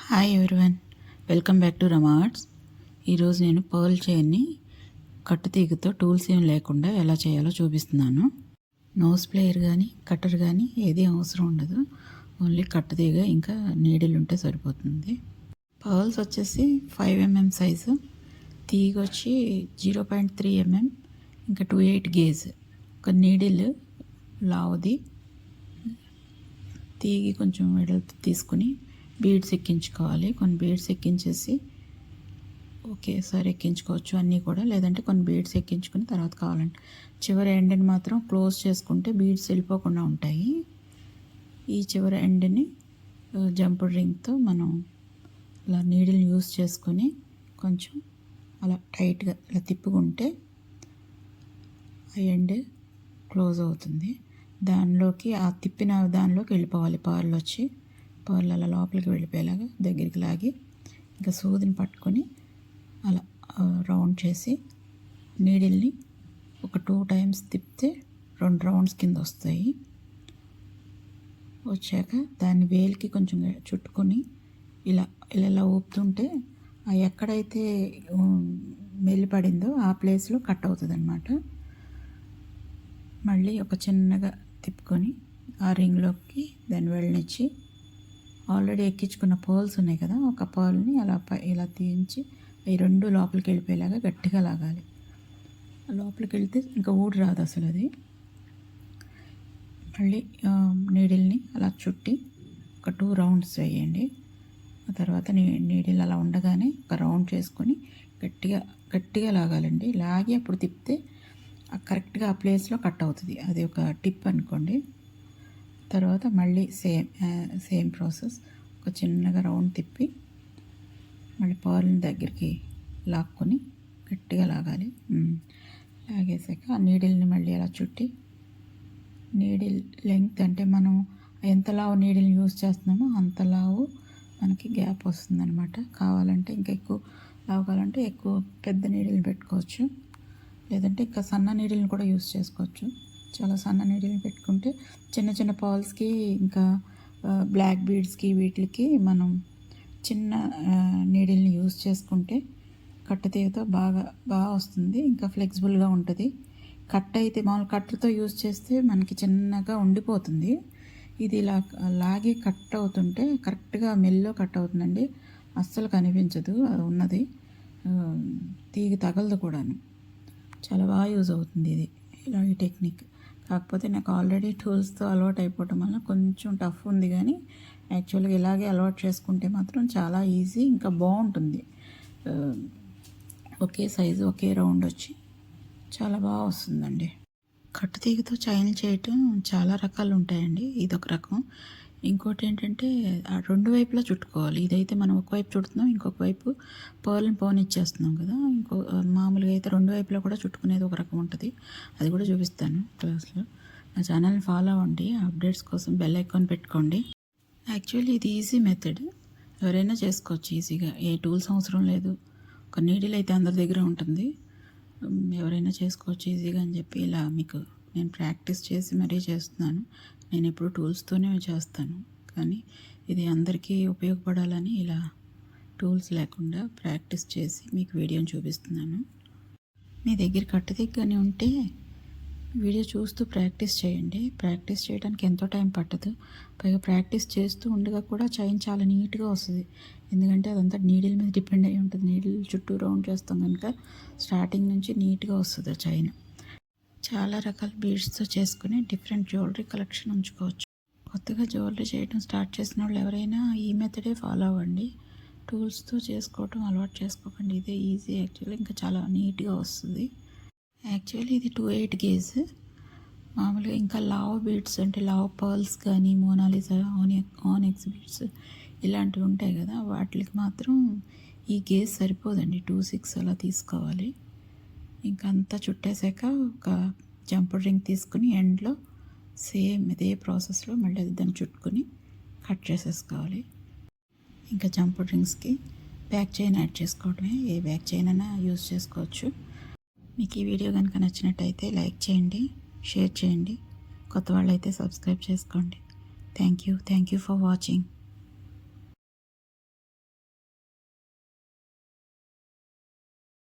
Hi everyone, welcome back to Rama arts. ఈరోజు నేను pearl చైన్ని కట్టుతీగతో tools ఏం లేకుండా ఎలా చేయాలో చూపిస్తున్నాను. నోస్ ప్లేయర్ కానీ కట్టర్ కానీ ఏది అవసరం ఉండదు. ఓన్లీ కట్టుతీగ ఇంకా నీడిల్ ఉంటే సరిపోతుంది. పర్ల్స్ వచ్చేసి 5 mm సైజు, తీగ వచ్చి 0.3 mm, ఇంకా 2/8 గేజ్. ఒక నీడిల్ లావుది, తీగి కొంచెం వెడల్పు తీసుకుని బీడ్స్ ఎక్కించుకోవాలి. కొన్ని బీడ్స్ ఎక్కించేసి ఒకేసారి ఎక్కించుకోవచ్చు అన్నీ కూడా, లేదంటే కొన్ని బీడ్స్ ఎక్కించుకుని తర్వాత కావాలంటే చివరి ఎండ్ని మాత్రం క్లోజ్ చేసుకుంటే బీడ్స్ వెళ్ళిపోకుండా ఉంటాయి. ఈ చివరి ఎండ్ని జంపుడ్ రింగ్తో మనం అలా నీడిల్ని యూస్ చేసుకొని కొంచెం అలా టైట్గా ఇలా తిప్పుకుంటే ఆ ఎండ్ క్లోజ్ అవుతుంది. దానిలోకి ఆ తిప్పిన దానిలోకి వెళ్ళిపోవాలి పర్ల్ వచ్చి. పర్ల్ అలా లోపలికి వెళ్ళిపోయేలాగా దగ్గరికి లాగి ఇంకా సూదిని పట్టుకొని అలా రౌండ్ చేసి నీడిల్ని ఒక 2 times తిప్పితే 2 rounds కింద వస్తాయి. వచ్చాక దాన్ని వేలికి కొంచెం చుట్టుకొని ఇలా ఇలా ఊపుతుంటే ఆ ఎక్కడైతే మెల్లిపడిందో ఆ ప్లేస్లో కట్ అవుతుంది అన్నమాట. మళ్ళీ ఒక చిన్నగా తిప్పుకొని ఆ రింగ్లోకి దాన్ని వెళ్ళనిచ్చి ఆల్రెడీ ఎక్కించుకున్న పర్ల్స్ ఉన్నాయి కదా, ఒక పర్ల్ని అలా ఇలా తీయించి ఈ 2 లోపలికి వెళ్ళిపోయేలాగా గట్టిగా లాగాలి. లోపలికి వెళ్తే ఇంకా ఊడి రాదు అసలు అది. మళ్ళీ నీడిల్ని అలా చుట్టి ఒక 2 rounds వేయండి. ఆ తర్వాత నీడిల్ అలా ఉండగానే ఒక రౌండ్ చేసుకొని గట్టిగా లాగాలండి. లాగి అప్పుడు తిప్పితే కరెక్ట్గా ఆ ప్లేస్లో కట్ అవుతుంది. అది ఒక టిప్ అనుకోండి. తర్వాత మళ్ళీ సేమ్ ప్రాసెస్, ఒక చిన్నగా రౌండ్ తిప్పి మళ్ళీ పర్ల్ని దగ్గరికి లాక్కొని గట్టిగా లాగాలి. లాగేసాక ఆ నీడిల్ని మళ్ళీ అలా చుట్టి నీడిల్ లెంగ్త్ అంటే మనం ఎంత లావు నీడిల్ని యూజ్ చేస్తున్నామో అంత లావు మనకి గ్యాప్ వస్తుందన్నమాట. కావాలంటే ఇంకా ఎక్కువ లావు కావాలంటే ఎక్కువ పెద్ద నీడిల్ని పెట్టుకోవచ్చు, లేదంటే ఇంకా సన్న నీడిల్ని కూడా యూజ్ చేసుకోవచ్చు. చాలా సన్న నీడిల్ని పెట్టుకుంటే చిన్న చిన్న పర్ల్స్కి ఇంకా బ్లాక్ బీడ్స్కి వీటికి మనం చిన్న నీడిల్ని యూజ్ చేసుకుంటే కట్టుతీగతో బాగా వస్తుంది, ఇంకా ఫ్లెక్సిబుల్గా ఉంటుంది. కట్ అయితే మామూలు కట్టర్తో యూజ్ చేస్తే మనకి చిన్నగా ఉండిపోతుంది. ఇది ఇలా లాగి కట్ అవుతుంటే కరెక్ట్గా మెల్లో కట్ అవుతుందండి. అస్సలు కనిపించదు అది ఉన్నది, తీగ తగలదు కూడాను. చాలా బాగా యూజ్ అవుతుంది ఇది ఇలా ఈ టెక్నిక్. కాకపోతే నాకు ఆల్రెడీ టూల్స్తో అలవాటు అయిపోవటం వల్ల కొంచెం టఫ్ ఉంది, కానీ యాక్చువల్గా ఇలాగే అలవాటు చేసుకుంటే మాత్రం చాలా ఈజీ, ఇంకా బాగుంటుంది. ఒకే సైజు ఒకే రౌండ్ వచ్చి చాలా బాగా వస్తుందండి. కట్టుతీగతో చైన్ చేయటం చాలా రకాలు ఉంటాయండి. ఇదొక రకం. ఇంకోటి ఏంటంటే ఆ 2 వైపులా చుట్టుకోవాలి. ఇదైతే మనం ఒకవైపు చుడుతున్నాం, ఇంకొక వైపు పర్ల్ని పోనిచ్చేస్తున్నాం కదా. మామూలుగా అయితే 2 వైపులా కూడా చుట్టుకునేది ఒక రకం ఉంటుంది. అది కూడా చూపిస్తాను క్లాస్లో. నా ఛానల్ని ఫాలో అవ్వండి, అప్డేట్స్ కోసం బెల్ ఐకాన్ పెట్టుకోండి. యాక్చువల్లీ ఇది ఈజీ మెథడ్, ఎవరైనా చేసుకోవచ్చు ఈజీగా. ఏ టూల్స్ అవసరం లేదు. ఒక నీడిల్ అయితే అందరి దగ్గర ఉంటుంది, ఎవరైనా చేసుకోవచ్చు ఈజీగా అని చెప్పి ఇలా మీకు నేను ప్రాక్టీస్ చేసి మరీ చేస్తున్నాను. నేను ఎప్పుడు టూల్స్తోనే చేస్తాను, కానీ ఇది అందరికీ ఉపయోగపడాలని ఇలా టూల్స్ లేకుండా ప్రాక్టీస్ చేసి మీకు వీడియోని చూపిస్తున్నాను. మీ దగ్గర కట్టుదిగ్గానే ఉంటే వీడియో చూస్తూ ప్రాక్టీస్ చేయండి. ప్రాక్టీస్ చేయడానికి ఎంతో టైం పట్టదు. పైగా ప్రాక్టీస్ చేస్తూ ఉండగా కూడా చైన్ చాలా నీట్గా వస్తుంది, ఎందుకంటే అదంతా నీడిల్ మీద డిపెండ్ అయి ఉంటుంది. నీడిల్ చుట్టూ రౌండ్ చేస్తాం కనుక స్టార్టింగ్ నుంచి నీట్గా వస్తుంది చైన్. చాలా రకాల బీడ్స్తో చేసుకుని డిఫరెంట్ జ్యువెలరీ కలెక్షన్ ఉంచుకోవచ్చు. కొత్తగా జ్యువెలరీ చేయడం స్టార్ట్ చేసిన వాళ్ళు ఎవరైనా ఈ మెథడే ఫాలో అవ్వండి. టూల్స్తో చేసుకోవటం అలవాటు చేసుకోకండి, ఇదే ఈజీ. యాక్చువల్లీ ఇంకా చాలా నీట్గా వస్తుంది. యాక్చువల్లీ ఇది 2/8 గేజ్. మామూలుగా ఇంకా లావ్ బీడ్స్ అంటే లావ్ పర్ల్స్ కానీ మోనాలిసా, ఆనిక్స్ బీడ్స్ ఇలాంటివి ఉంటాయి కదా, వాటికి మాత్రం ఈ గేజ్ సరిపోదండి. 2/6 అలా తీసుకోవాలి. ఇంకా అంతా చుట్టేసాక ఒక జంపుడ్ రింగ్ తీసుకుని ఎండ్లో సేమ్ ఇదే ప్రాసెస్లో మళ్ళీ దాన్ని చుట్టుకొని కట్ చేసేసుకోవాలి. ఇంకా జంపుడ్ రింగ్స్కి బ్యాక్ చైన్ యాడ్ చేసుకోవడమే. ఏ బ్యాక్ చైన్ అయినా యూజ్ చేసుకోవచ్చు. మీకు ఈ వీడియో కనుక నచ్చినట్టయితే లైక్ చేయండి, షేర్ చేయండి. కొత్త వాళ్ళైతే సబ్స్క్రైబ్ చేసుకోండి. Thank you for watching.